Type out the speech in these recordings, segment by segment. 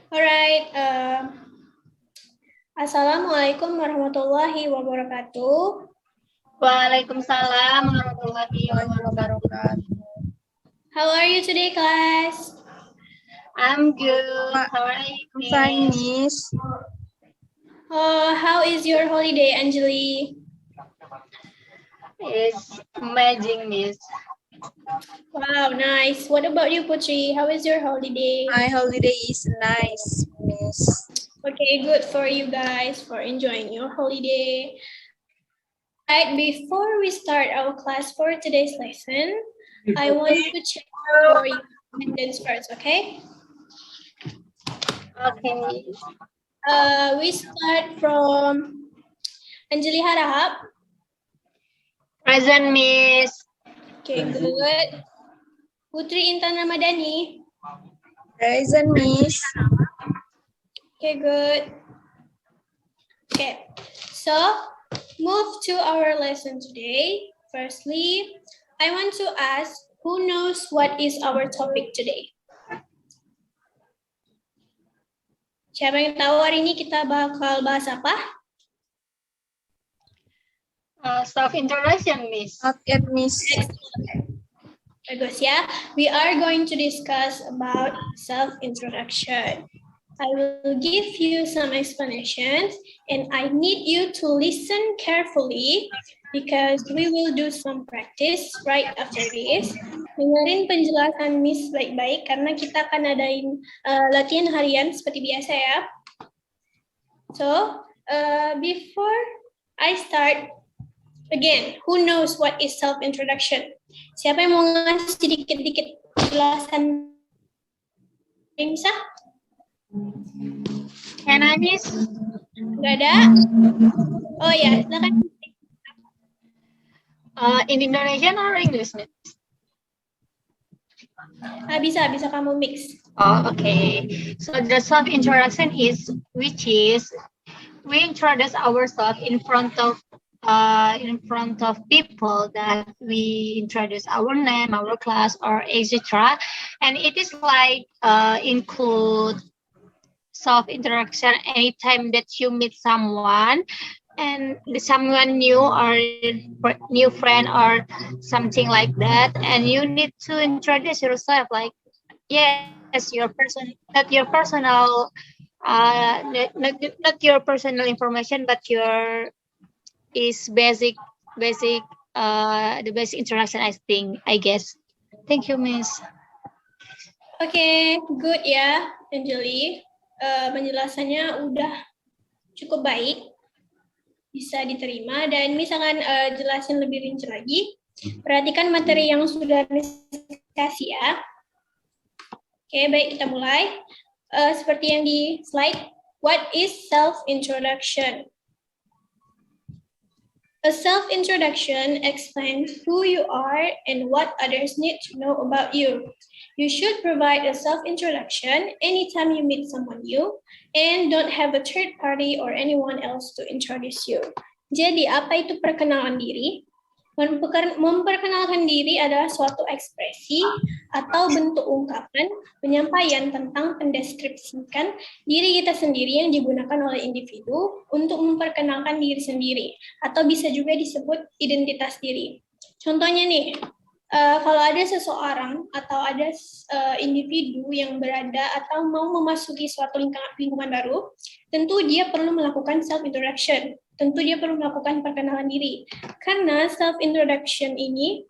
Alright. Assalamualaikum warahmatullahi wabarakatuh. Waalaikumsalam warahmatullahi wabarakatuh. How are you today, class? I'm good. How are you, Miss? Fine, Miss. How is your holiday, Anjali? It's amazing, Miss. Wow, nice. What about you, Putri? How is your holiday? My holiday is nice, Miss. Okay, good for you guys for enjoying your holiday. Right, before we start our class for today's lesson, I want to check for your attendance first, okay? Okay. We start from Anjali Harahap. Present, Miss. Okay, good. Putri Intan Ramadhani. Present, Miss. Okay, good. Okay, so move to our lesson today. Firstly, I want to ask, who knows what is our topic today? Siapa yang tahu hari ini kita bakal bahas apa? Self-introduction, Miss. Okay, Miss. Bagus ya. We are going to discuss about self-introduction. I will give you some explanations and I need you to listen carefully because we will do some practice right after this. Dengerin penjelasan Miss baik-baik karena kita akan adain latihan harian seperti biasa ya. So, before I start, again, who knows what is self-introduction? Siapa yang mau ngasih sedikit-sedikit penjelasan? Bisa? Can I, Miss? Nggak ada? Oh ya, silakan. In Indonesian or English, Miss? Bisa kamu mix. Oh, okay. So the self-introduction is we introduce ourselves in front of people that we introduce our name, our class, or etc. And it is like include self-introduction anytime that you meet someone and someone new or new friend or something like that, and you need to introduce yourself like yes, your person, not your personal not your personal information, but your is basic the basic introduction, I guess. Thank you, Miss. Oke, good ya, Anjali. Penjelasannya udah cukup baik, bisa diterima, dan misalkan jelasin lebih rinci lagi, perhatikan materi yang sudah dikasih ya. Oke, baik, kita mulai. Seperti yang di slide, what is self-introduction? A self-introduction explains who you are and what others need to know about you. You should provide a self-introduction anytime you meet someone new and don't have a third party or anyone else to introduce you. Jadi, apa itu perkenalan diri? Memperkenalkan diri adalah suatu ekspresi atau bentuk ungkapan penyampaian tentang mendeskripsikan diri kita sendiri yang digunakan oleh individu untuk memperkenalkan diri sendiri, atau bisa juga disebut identitas diri. Contohnya nih, kalau ada seseorang atau ada individu yang berada atau mau memasuki suatu lingkungan baru, tentu dia perlu melakukan self-introduction. Tentu dia perlu melakukan perkenalan diri. Karena self-introduction ini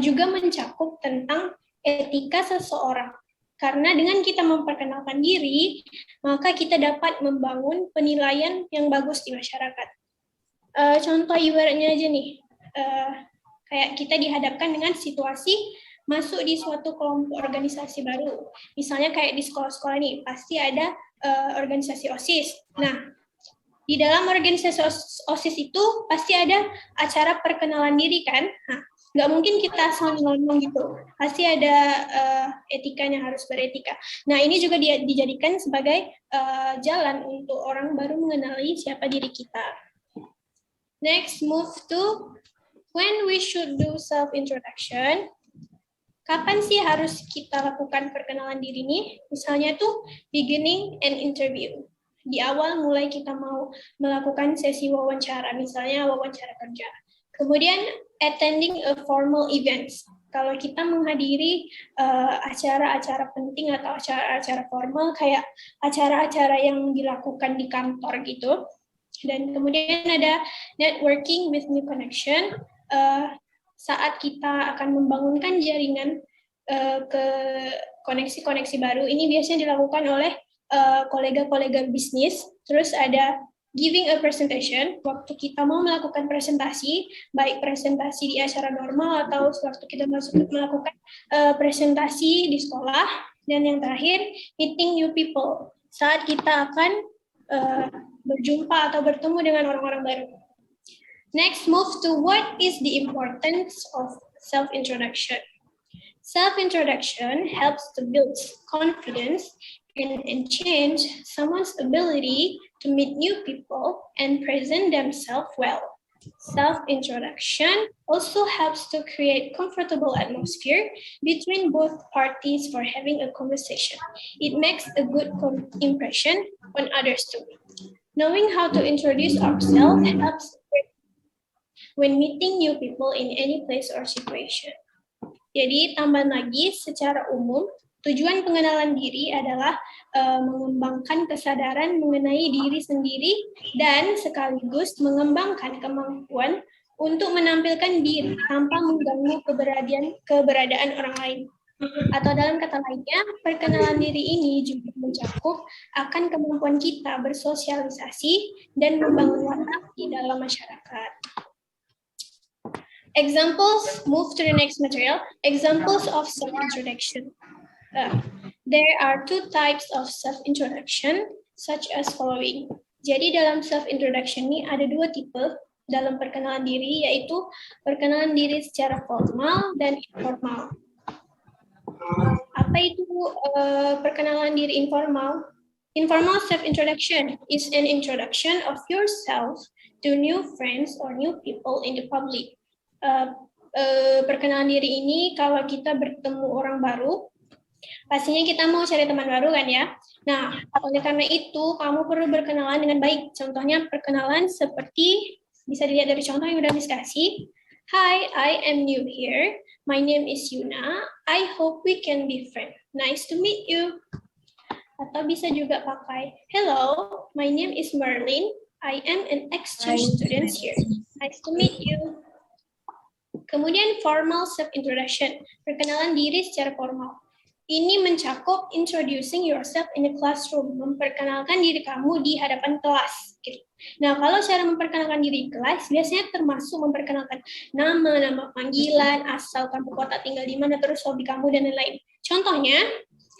juga mencakup tentang etika seseorang. Karena dengan kita memperkenalkan diri, maka kita dapat membangun penilaian yang bagus di masyarakat. Contoh ibaratnya aja nih, kayak kita dihadapkan dengan situasi masuk di suatu kelompok organisasi baru. Misalnya kayak di sekolah-sekolah nih, pasti ada organisasi OSIS. Nah, di dalam organisasi OSIS itu pasti ada acara perkenalan diri kan? Nah, nggak mungkin kita asal ngomong gitu. Pasti ada etikanya, harus beretika. Nah, ini juga dijadikan sebagai jalan untuk orang baru mengenali siapa diri kita. Next, move to when we should do self-introduction. Kapan sih harus kita lakukan perkenalan diri ini? Misalnya tuh beginning and interview. Di awal mulai kita mau melakukan sesi wawancara, misalnya wawancara kerja. Kemudian attending a formal events. Kalau kita menghadiri acara-acara penting atau acara-acara formal kayak acara-acara yang dilakukan di kantor gitu. Dan kemudian ada networking with new connection. Saat kita akan membangunkan jaringan ke koneksi-koneksi baru, ini biasanya dilakukan oleh kolega-kolega bisnis. Terus ada giving a presentation, waktu kita mau melakukan presentasi, baik presentasi di acara normal atau waktu kita melakukan presentasi di sekolah. Dan yang terakhir, meeting new people, saat kita akan berjumpa atau bertemu dengan orang-orang baru. Next, move to what is the importance of self-introduction. Self-introduction helps to build confidence and enhance someone's ability to meet new people and present themselves well. Self-introduction also helps to create comfortable atmosphere between both parties for having a conversation. It makes a good impression on others too. Knowing how to introduce ourselves helps when meeting new people in any place or situation. Jadi, tambahan lagi, secara umum, tujuan pengenalan diri adalah mengembangkan kesadaran mengenai diri sendiri dan sekaligus mengembangkan kemampuan untuk menampilkan diri tanpa mengganggu keberadaan orang lain. Atau dalam kata lainnya, perkenalan diri ini juga mencakup akan kemampuan kita bersosialisasi dan membangun watak di dalam masyarakat. Examples, move to the next material. Examples of self-introduction. There are two types of self-introduction, such as following. Jadi dalam self-introduction ini ada dua tipe dalam perkenalan diri, yaitu perkenalan diri secara formal dan informal. Apa itu perkenalan diri informal? Informal self-introduction is an introduction of yourself to new friends or new people in the public. Perkenalan diri ini kalau kita bertemu orang baru, pastinya kita mau cari teman baru kan ya. Nah, oleh karena itu kamu perlu berkenalan dengan baik. Contohnya perkenalan seperti bisa dilihat dari contoh yang udah dikasih. Hi, I am new here. My name is Yuna. I hope we can be friends. Nice to meet you. Atau bisa juga pakai, hello, my name is Merlin. I am an exchange student here. Nice to meet you. Kemudian formal self-introduction, perkenalan diri secara formal. Ini mencakup introducing yourself in the classroom, memperkenalkan diri kamu di hadapan kelas. Gitu. Nah, kalau cara memperkenalkan diri di kelas, biasanya termasuk memperkenalkan nama panggilan, asal kamu, kota tinggal di mana, terus hobi kamu, dan lain-lain. Contohnya,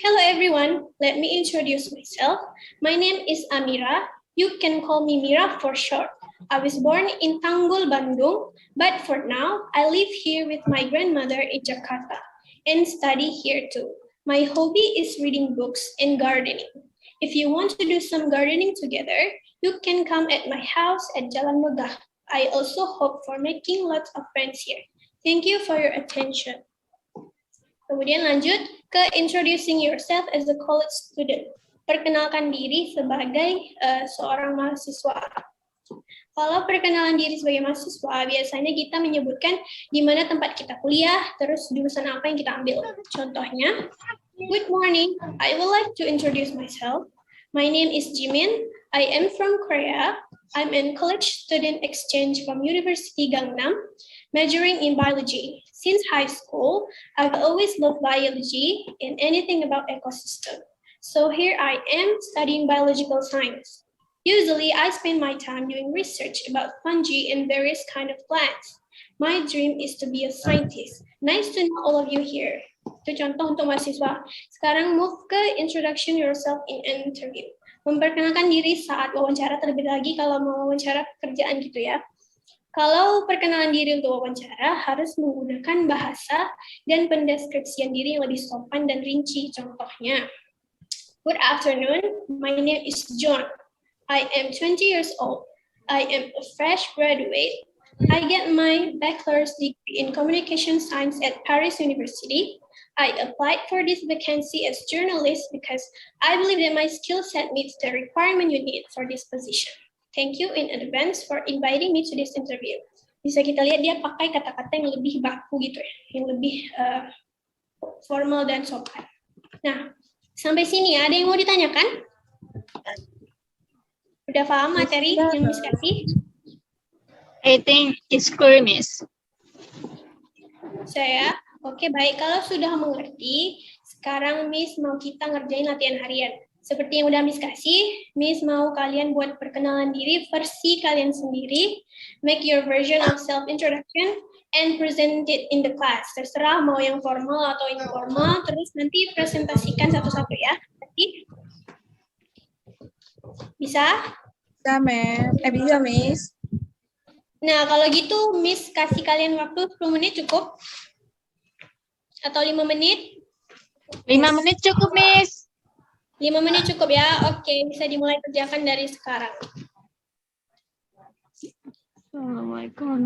hello everyone, let me introduce myself. My name is Amira. You can call me Mira for short. I was born in Tanggul, Bandung, but for now, I live here with my grandmother in Jakarta and study here too. My hobby is reading books and gardening. If you want to do some gardening together, you can come at my house at Jalan Megah. I also hope for making lots of friends here. Thank you for your attention. Kemudian lanjut ke introducing yourself as a college student. Perkenalkan diri sebagai seorang mahasiswa. Kalau perkenalan diri sebagai mahasiswa, biasanya kita menyebutkan di mana tempat kita kuliah, terus jurusan apa yang kita ambil. Contohnya, good morning, I would like to introduce myself. My name is Jimin. I am from Korea. I'm in college student exchange from University Gangnam, majoring in biology. Since high school, I've always loved biology and anything about ecosystem. So here I am studying biological science. Usually, I spend my time doing research about fungi and various kind of plants. My dream is to be a scientist. Nice to know all of you here. Itu contoh untuk mahasiswa. Sekarang move ke introduction yourself in an interview. Memperkenalkan diri saat wawancara, terlebih lagi kalau mau wawancara pekerjaan gitu ya. Kalau perkenalan diri untuk wawancara harus menggunakan bahasa dan pendeskripsian diri yang lebih sopan dan rinci. Contohnya, good afternoon, my name is John. I am 20 years old. I am a fresh graduate. I get my bachelor's degree in communication science at Paris University. I applied for this vacancy as journalist because I believe that my skill set meets the requirement you need for this position. Thank you in advance for inviting me to this interview. Bisa kita lihat dia pakai kata-kata yang lebih baku gitu ya, yang lebih formal dan sopan. Nah, sampai sini ada yang mau ditanyakan? Udah paham materi yang Miss kasih? I think it's clear, Miss. Saya, oke baik. Kalau sudah mengerti, sekarang Miss mau kita ngerjain latihan harian. Seperti yang udah Miss kasih, Miss mau kalian buat perkenalan diri versi kalian sendiri, make your version of self-introduction, and present it in the class. Terserah mau yang formal atau informal, terus nanti presentasikan satu-satu ya. Nanti bisa? Bisa, Ma'am. Bisa, Miss. Nah, kalau gitu Miss kasih kalian waktu 10 menit cukup? Atau 5 menit? 5 menit cukup, Miss. 5 menit cukup ya? Oke, bisa dimulai kerjakan dari sekarang. Assalamualaikum.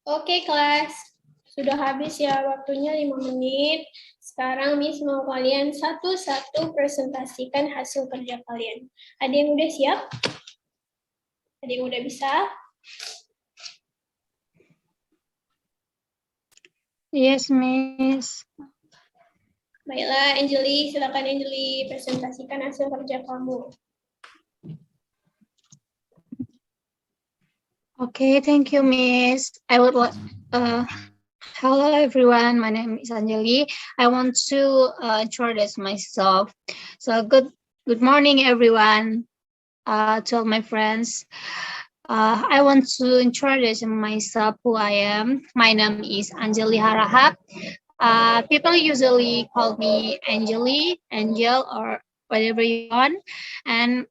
Oke kelas, sudah habis ya waktunya 5 menit. Sekarang Miss mau kalian satu-satu presentasikan hasil kerja kalian. Ada yang udah siap? Ada yang udah bisa? Yes, Miss. Baiklah, Anjeli, silakan Anjeli presentasikan hasil kerja kamu. Okay, thank you, Miss. I would like. Hello, everyone. My name is Anjali. I want to introduce myself. So, good morning, everyone. To all my friends. I want to introduce myself, who I am. My name is Anjali Harahap. People usually call me Anjali, Angel, or whatever you want. And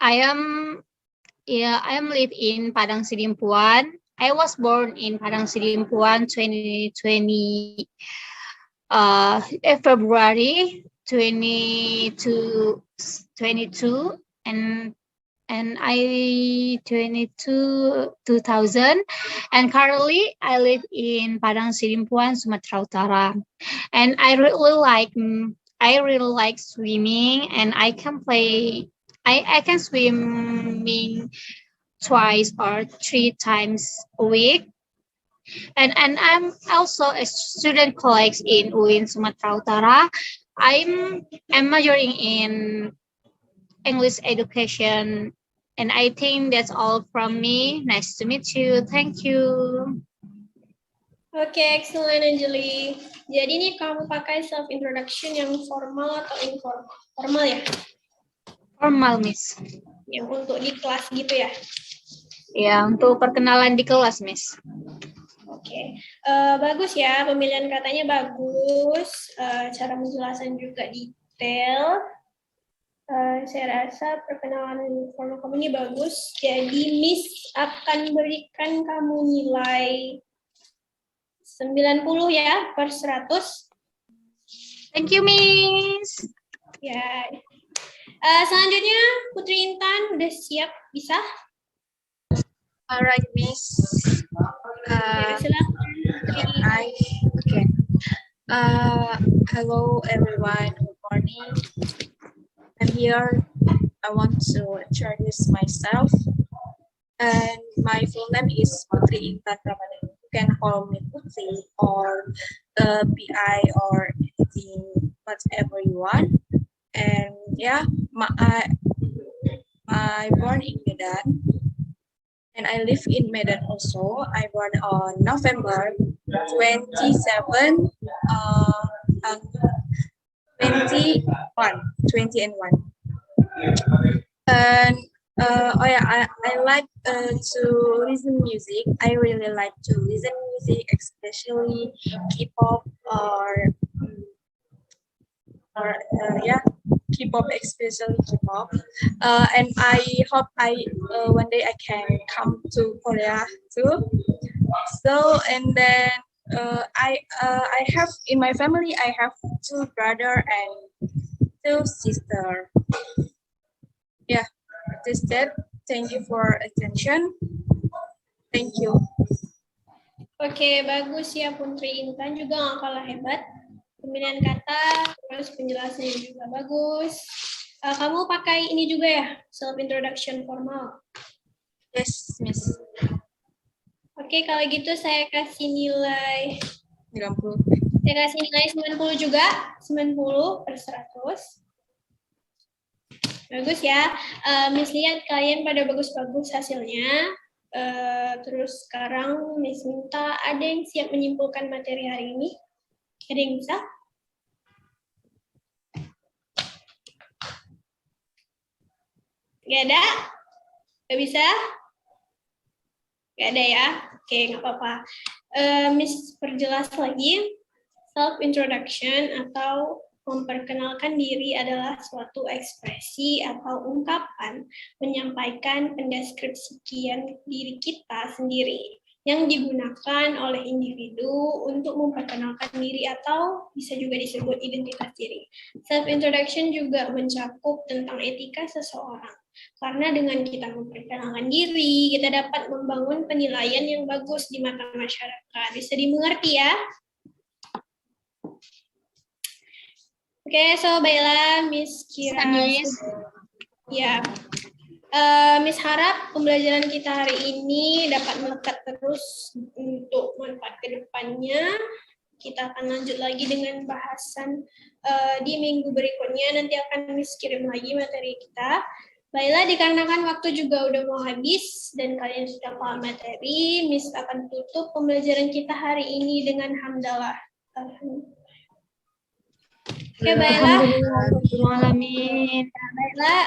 I am live in Padang Sidimpuan. I was born in Padang Sidimpuan 2020 February 22 and I 2000, and currently I live in Padang Sidimpuan, Sumatera Utara, and I really like swimming, and I can play. I can swimming twice or 3 times a week, and I'm also a student colleague in UIN Sumatera Utara. I'm majoring in English education. And I think that's all from me. Nice to meet you. Thank you. Oke, excellent Anjeli. Jadi ini kamu pakai self introduction yang formal atau informal? Formal ya? Formal, Miss. Yang untuk di kelas gitu ya? Ya, untuk perkenalan di kelas, Miss. Oke, bagus ya, pemilihan katanya bagus, cara penjelasan juga detail. Saya rasa perkenalan formal kamu ini bagus, jadi Miss akan berikan kamu nilai 90 ya per 100. Thank you, Miss. Ya. Selanjutnya Putri Intan udah siap, bisa? Alright, Miss. Silakan. Okay. Hello, everyone. Good morning. I'm here. I want to introduce myself. And my full name is Putri Intan Ramadhan. You can call me Putri or PI or anything, whatever you want. And yeah, I born in Medan. And I live in Medan also. I born on November 27, 20 and 1. And oh yeah, I like to listen music. I really like to listen music, especially K-pop or yeah, K-pop, especially K-pop. And I hope one day I can come to Korea too. So and then I have in my family I have 2 brother and 2 sister. Yeah, this that. Thank you for attention. Thank you. Oke, bagus ya Putri Intan, juga nggak kalah hebat. Pemilihan kata, terus penjelasannya juga bagus. Kamu pakai ini juga ya, self introduction formal? Yes, Miss. Oke, kalau gitu saya kasih nilai 90. Saya kasih nilai 90 juga, 90 per 100. Bagus ya. Miss lihat kalian pada bagus-bagus hasilnya. Terus sekarang Miss minta ada yang siap menyimpulkan materi hari ini? Ada yang bisa? Gak ada? Gak bisa? Gak ada ya? Oke, nggak apa-apa. Miss perjelas lagi. Self-introduction atau memperkenalkan diri adalah suatu ekspresi atau ungkapan menyampaikan pendeskripsian diri kita sendiri yang digunakan oleh individu untuk memperkenalkan diri atau bisa juga disebut identitas diri. Self-introduction juga mencakup tentang etika seseorang. Karena dengan kita memperkenalkan diri, kita dapat membangun penilaian yang bagus di mata masyarakat. Bisa dimengerti ya? Oke, so baiklah Miss Kira. Miss. Ya, Miss harap pembelajaran kita hari ini dapat melekat terus untuk manfaat ke depannya. Kita akan lanjut lagi dengan bahasan di minggu berikutnya. Nanti akan Miss kirim lagi materi kita. Baiklah, dikarenakan waktu juga udah mau habis dan kalian sudah paham materi, Miss akan tutup pembelajaran kita hari ini dengan hamdalah. Oke, baiklah. Alhamdulillahirrahmanirrahim. Baiklah,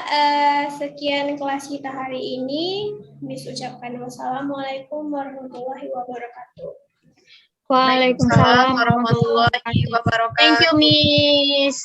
sekian kelas kita hari ini. Miss ucapkan wassalamualaikum warahmatullahi wabarakatuh. Waalaikumsalam warahmatullahi wabarakatuh. Thank you, Miss.